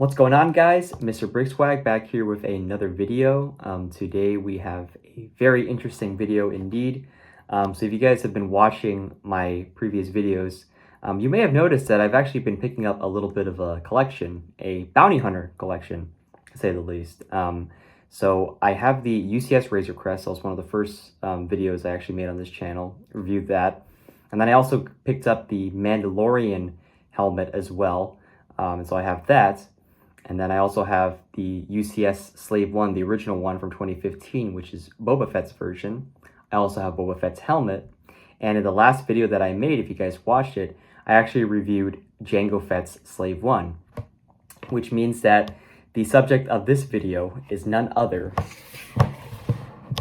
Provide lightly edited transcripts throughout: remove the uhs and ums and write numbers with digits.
What's going on, guys? Mr. Brickswag back here with another video. Today we have a very interesting video indeed. So if you guys have been watching my previous videos, you may have noticed that I've actually been picking up a little bit of a collection, a bounty hunter collection, to say the least. So I have the UCS Razor Crest. That was one of the first videos I actually made on this channel, reviewed that. And then I also picked up the Mandalorian helmet as well. And so I have that. And then I also have the UCS Slave 1, the original one from 2015, which is Boba Fett's version. I also have Boba Fett's helmet. And in the last video that I made, if you guys watched it, I actually reviewed Jango Fett's Slave 1, which means that the subject of this video is none other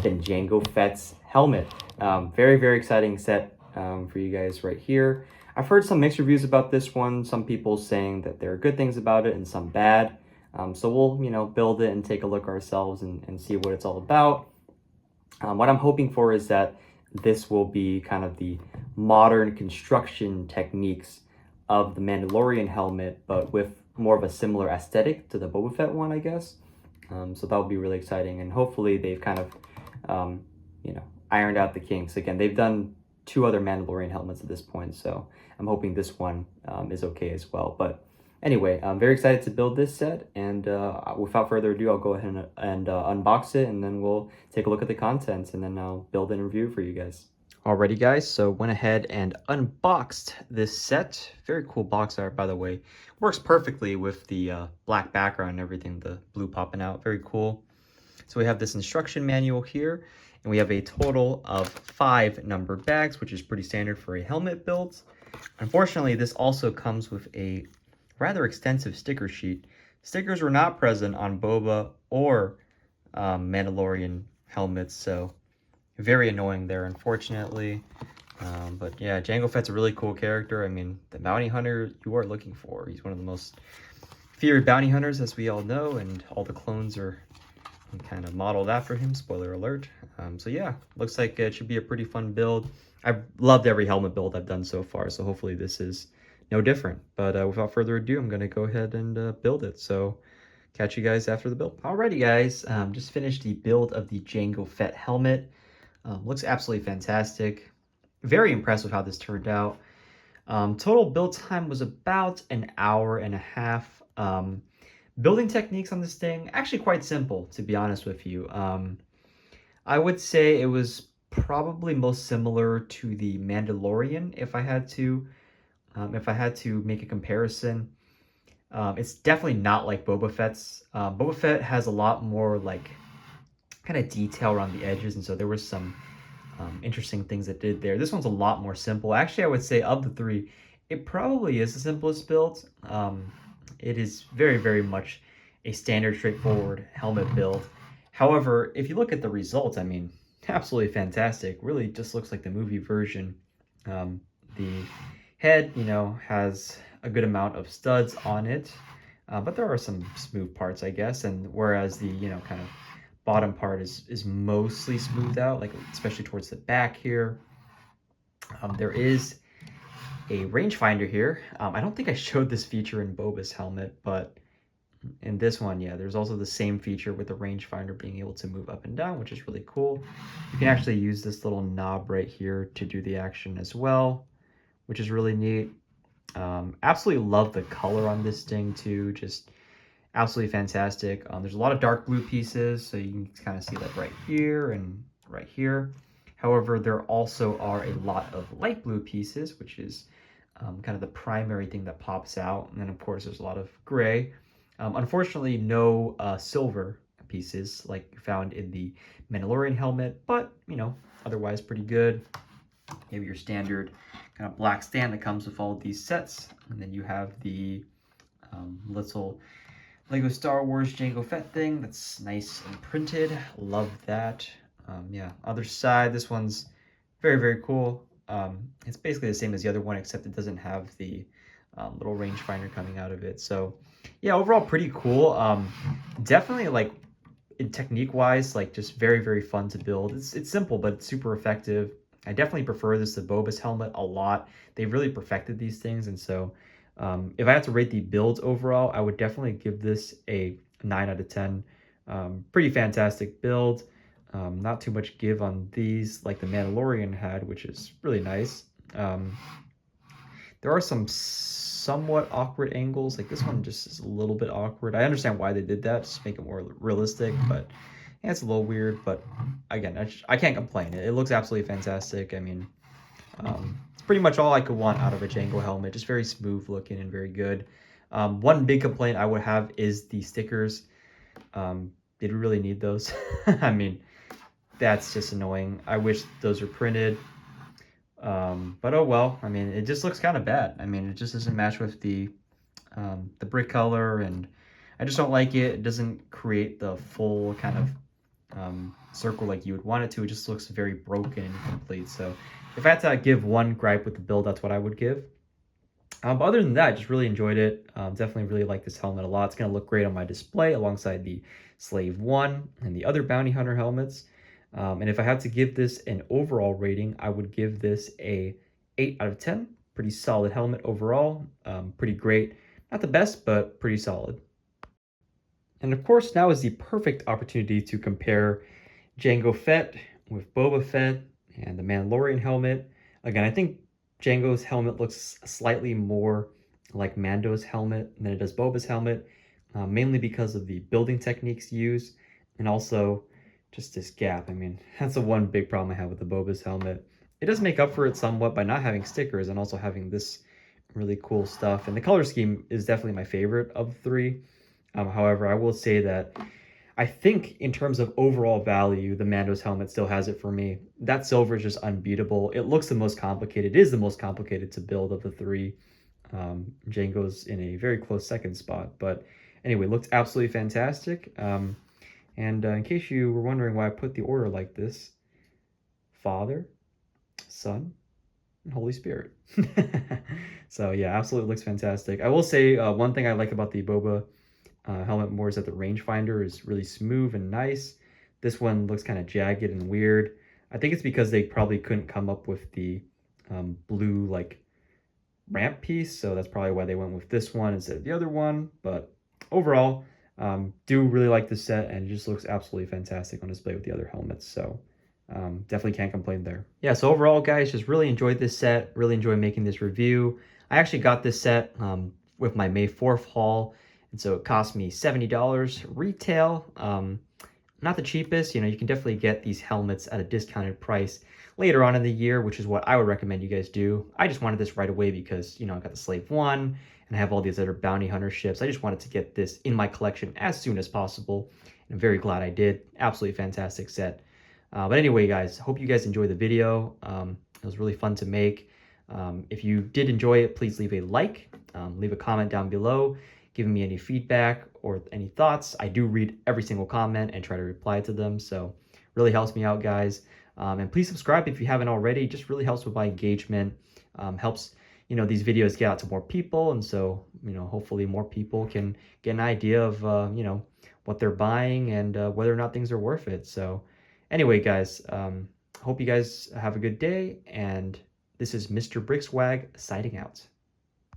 than Jango Fett's helmet. Very, very exciting set for you guys right here. I've heard some mixed reviews about this one. Some people saying that there are good things about it and some bad. So we'll, build it and take a look ourselves and see what it's all about. What I'm hoping for is that this will be kind of the modern construction techniques of the Mandalorian helmet, but with more of a similar aesthetic to the Boba Fett one, I guess. So that would be really exciting. And hopefully they've kind of, ironed out the kinks. Again, they've done 2 other Mandalorian helmets at this point, so I'm hoping this one is okay as well. But anyway, I'm very excited to build this set, and without further ado, I'll go ahead and unbox it, and then we'll take a look at the contents, and then I'll build and review for you guys. Alrighty, guys, so went ahead and unboxed this set. Very cool box art, by the way. Works perfectly with the black background and everything, the blue popping out. Very cool. So we have this instruction manual here, and we have a total of 5 numbered bags, which is pretty standard for a helmet build. Unfortunately, this also comes with a rather extensive sticker sheet. Stickers were not present on Boba or Mandalorian helmets, so very annoying there, unfortunately. But yeah, Jango Fett's a really cool character. I mean, the bounty hunter you are looking for. He's one of the most feared bounty hunters, as we all know, and all the clones are kind of modeled after him, spoiler alert. So yeah, looks like it should be a pretty fun build. I've loved every helmet build I've done so far, so hopefully this is no different. But without further ado, I'm going to go ahead and build it. So catch you guys after the build. Alrighty, guys, just finished the build of the Jango Fett helmet. Looks absolutely fantastic. Very impressed with how this turned out. Total build time was about an hour and a half. Building techniques on this thing, actually quite simple, to be honest with you. I would say it was probably most similar to the Mandalorian if I had to make a comparison. It's definitely not like Boba Fett's. Boba Fett has a lot more like kind of detail around the edges, and so there was some interesting things that did there. This one's a lot more simple. Actually, I would say of the 3, it probably is the simplest build. It is very, very much a standard, straightforward helmet build. However, if you look at the results, I mean, absolutely fantastic. Really just looks like the movie version. The head, has a good amount of studs on it, but there are some smooth parts, I guess. And whereas the, kind of bottom part is mostly smoothed out, like especially towards the back here. There is a rangefinder here. I don't think I showed this feature in Boba's helmet, but in this one, yeah, there's also the same feature with the rangefinder being able to move up and down, which is really cool. You can actually use this little knob right here to do the action as well, which is really neat. Absolutely love the color on this thing too, just absolutely fantastic. There's a lot of dark blue pieces, so you can kind of see that right here and right here. However, there also are a lot of light blue pieces, which is kind of the primary thing that pops out. And then, of course, there's a lot of gray. Unfortunately, no silver pieces like found in the Mandalorian helmet, but, otherwise pretty good. You have your standard kind of black stand that comes with all of these sets. And then you have the little Lego Star Wars Jango Fett thing that's nice and printed. Love that. Yeah, other side, this one's very, very cool. It's basically the same as the other one, except it doesn't have the little rangefinder coming out of it. So yeah, overall pretty cool. Definitely like in technique wise, like just very, very fun to build. It's simple, but it's super effective. I definitely prefer this to Boba's helmet a lot. They really perfected these things, and so If I had to rate the builds overall, I would definitely give this a 9 out of 10. Pretty fantastic build. Not too much give on these like the Mandalorian had, which is really nice. There are some somewhat awkward angles. Like this one just is a little bit awkward. I understand why they did that, just to make it more realistic, but yeah, it's a little weird. But again, I can't complain. It looks absolutely fantastic. I mean, it's pretty much all I could want out of a Jango helmet. Just very smooth looking and very good. One big complaint I would have is the stickers. Did we really need those? I mean, that's just annoying. I wish those were printed. But oh well. I mean, it just looks kind of bad. I mean, it just doesn't match with the brick color, and I just don't like it. It doesn't create the full kind of circle like you would want it to. It just looks very broken and incomplete. So if I had to give one gripe with the build, that's what I would give. But other than that, I just really enjoyed it. Definitely really like this helmet a lot. It's going to look great on my display alongside the Slave 1 and the other Bounty Hunter helmets. And if I had to give this an overall rating, I would give this a 8 out of 10. Pretty solid helmet overall. Pretty great. Not the best, but pretty solid. And of course, now is the perfect opportunity to compare Jango Fett with Boba Fett and the Mandalorian helmet. Again, I think Jango's helmet looks slightly more like Mando's helmet than it does Boba's helmet, mainly because of the building techniques used, and also just this gap. I mean, that's the one big problem I have with the Boba's helmet. It does make up for it somewhat by not having stickers and also having this really cool stuff. And the color scheme is definitely my favorite of the three. However, I will say that I think in terms of overall value, the Mando's helmet still has it for me. That silver is just unbeatable. It looks the most complicated. It is the most complicated to build of the three. Jango's in a very close second spot. But anyway, looks absolutely fantastic. And in case you were wondering why I put the order like this, Father, Son, and Holy Spirit. So yeah, absolutely looks fantastic. I will say one thing I like about the Boba helmet more is that the rangefinder is really smooth and nice. This one looks kind of jagged and weird. I think it's because they probably couldn't come up with the blue like ramp piece, so that's probably why they went with this one instead of the other one. But overall, do really like this set, and it just looks absolutely fantastic on display with the other helmets. So definitely can't complain there. Yeah, so overall, guys, just really enjoyed this set. Really enjoyed making this review. I actually got this set with my May 4th haul. And so it cost me $70 retail. Not the cheapest. You know, you can definitely get these helmets at a discounted price later on in the year, which is what I would recommend you guys do. I just wanted this right away because, you know, I got the Slave 1 and I have all these other bounty hunter ships. I just wanted to get this in my collection as soon as possible. And I'm very glad I did. Absolutely fantastic set. But anyway, guys, hope you guys enjoyed the video. It was really fun to make. If you did enjoy it, please leave a like, leave a comment down below, giving me any feedback or any thoughts. I do read every single comment and try to reply to them, so really helps me out, guys. And please subscribe if you haven't already. Just really helps with my engagement. Helps, you know, these videos get out to more people, and so, you know, hopefully more people can get an idea of you know, what they're buying and whether or not things are worth it. So anyway, guys, hope you guys have a good day, and this is Mr. Brickswag signing out.